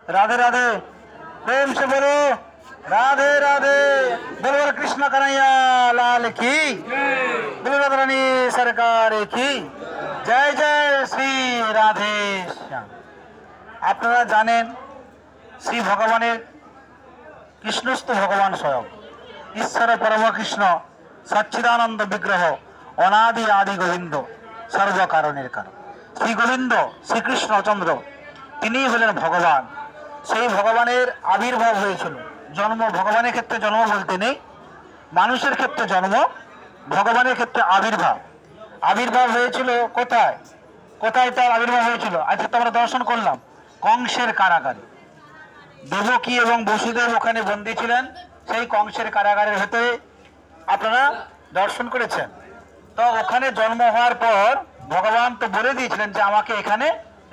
राधे राधे। प्रेम से बोलो राधे राधे। बोलो कृष्ण कन्हैया लाल की, बोलो राधा रानी सरकार की जय जय श्री राधे श्याम। আপনারা জানেন শ্রী ভগবানের কৃষ্ণস্থ ভগবান স্বয়ং ঈশ্বর পরমকৃষ্ণ সচ্চিদানন্দ বিগ্রহ অনাদি আদি গোবিন্দ সর্বকারণের কারণ শ্রী গোবিন্দ শ্রীকৃষ্ণচন্দ্র তিনি হলেন ভগবান। সেই ভগবানের আবির্ভাব হয়েছিল। জন্ম ভগবানের ক্ষেত্রে জন্ম বলতে নেই, মানুষের ক্ষেত্রে জন্ম, ভগবানের ক্ষেত্রে আবির্ভাব। আবির্ভাব হয়েছিল কোথায়? কোথায় তার আবির্ভাব হয়েছিল? আজকে তো আমরা দর্শন করলাম কংসের কারাগারে। দেবকী এবং বসুদেব ওখানে বন্দী ছিলেন, সেই কংসের কারাগারের ভেতরে আপনারা দর্শন করেছেন। তো ওখানে জন্ম হওয়ার পর ভগবান তো বলে দিয়েছিলেন যে আমাকে এখানে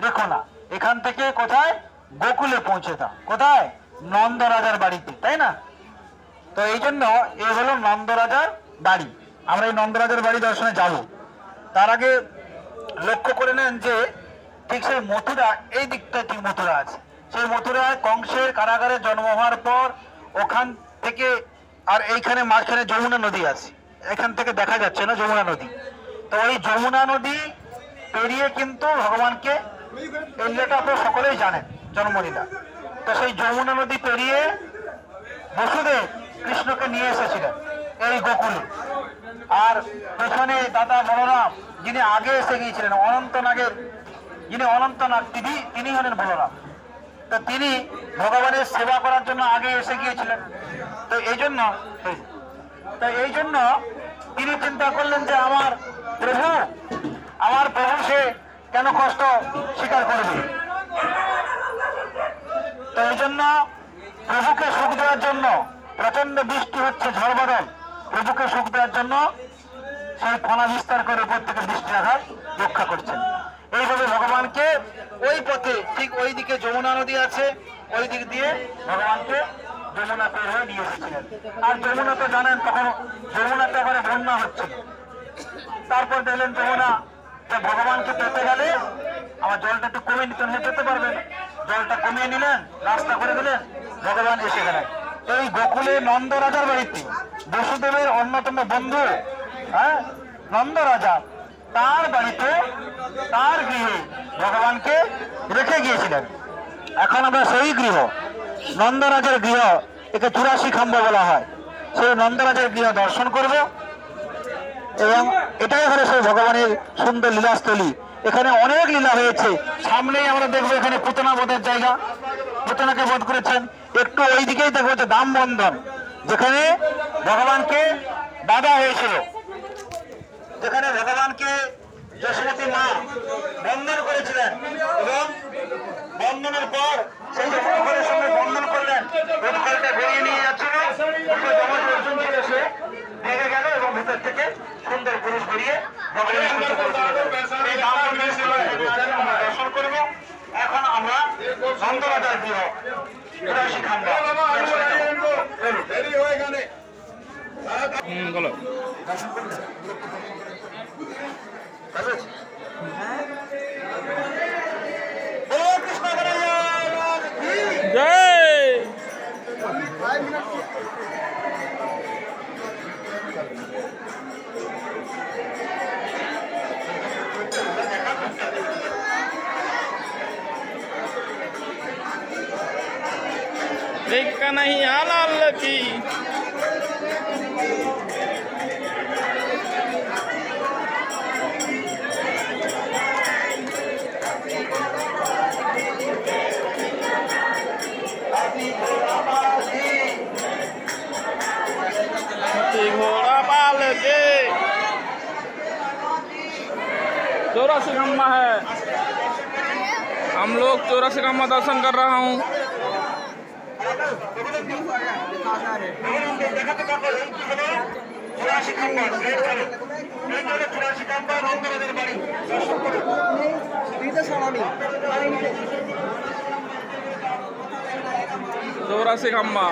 রেখো না, এখান থেকে কোথায়? গোকুলে পৌঁছে দাও। কোথায়? নন্দ রাজার বাড়িতে, তাই না? তো এই জন্য এ হলো নন্দ রাজার বাড়ি। আমরা এই নন্দ রাজার বাড়ি দর্শনে যাব। তার আগে লক্ষ্য করে নেন যে ঠিক সেই মথুরা, এই দিকটা ঠিক মথুরা আছে। সেই মথুরায় কংসের কারাগারে জন্ম হওয়ার পর ওখান থেকে আর এইখানে মাঝখানে যমুনা নদী আছে, এখান থেকে দেখা যাচ্ছে না যমুনা নদী। তো ওই যমুনা নদী পেরিয়ে কিন্তু ভগবানকে, এই লীলাটা আপনারা সকলেই জানেন, জন্মলীলা। তো সেই যমুনা নদী পেরিয়ে বসুদেব কৃষ্ণকে নিয়ে এসেছিলেন এই গোকুলে। আর পেছনে দাদা বলরাম যিনি আগে এসে গিয়েছিলেন, অনন্তনাগের যিনি অনন্তনাগ, তিনি হলেন বলরাম। তো তিনি ভগবানের সেবা করার জন্য আগে এসে গিয়েছিলেন। তো এই জন্য তিনি চিন্তা করলেন যে আমার প্রভু সে কেন কষ্ট স্বীকার করবে। তো এই জন্য প্রভুকে সুখ দেওয়ার জন্য, প্রচন্ড বৃষ্টি হচ্ছে, ঝড় বাদল, প্রভুকে সুখ দেওয়ার জন্য সেই ফনা বিস্তার করে উপর থেকে বৃষ্টি আঘাত রক্ষা করছেন। এইভাবে ভগবানকে ওই পথে, ঠিক ওই দিকে যমুনা নদী আছে, ওই দিক দিয়ে ভগবানকে যমুনা পের হয়ে নিয়ে এসেছিলেন। আর যমুনা তো জানেন তখন যমুনাতে এবারে বন্যা হচ্ছিল। তারপর দেখলেন যমুনা ভগবানকে পেতে গেলে আমার জলটা একটু কমিয়ে নিতে হলে পেতে পারবেন, জলটা কমিয়ে নিলেন, রাস্তা করে দিলেন, ভগবান এসে গেলেন এই গোকুলে নন্দ রাজার বাড়িতে। বসুদেবের অন্যতম বন্ধু নন্দ রাজা, তার বাড়িতে, তার গৃহে ভগবানকে রেখে গিয়েছিলেন। এখন আমরা সেই গৃহ, নন্দরাজের গৃহ, একে 84 খাম্ব বলা হয়, সেই নন্দরাজের গৃহ দর্শন করব। এবং এটাই হলো সেই ভগবানের সুন্দর লীলাস্থলী। এখানে অনেক লীলা হয়েছে। সামনেই আমরা দেখবো এখানে পুতনা বধের জায়গা, পুতনাকে বধ করেছেন। একটু ওই দিকেই দেখবো যে দাম বন্ধন, যেখানে ভগবানকে বাধা হয়েছিল, যেখানে ভগবানকে যশোমতী মা বন্ধন করেছিলেন এবং বন্ধনের পর সেই উৎকলের সঙ্গে বন্ধন করলেন, উৎকলটা গড়িয়ে নিয়ে যাচ্ছিল, অর্জুন ছিল সে ভেঙে গেল এবং ভেতর থেকে সুন্দর পুরুষ গড়িয়ে ভগবানের দর্শন করবো। এখন আমরা নন্দরাজার গৃহ 84 খাম্ব कन्हैया लाल की। घोड़ा पाल के 84 खम्मा है। हम लोग 84 खम्मा दर्शन कर रहा हूँ। चौरासी खम्मा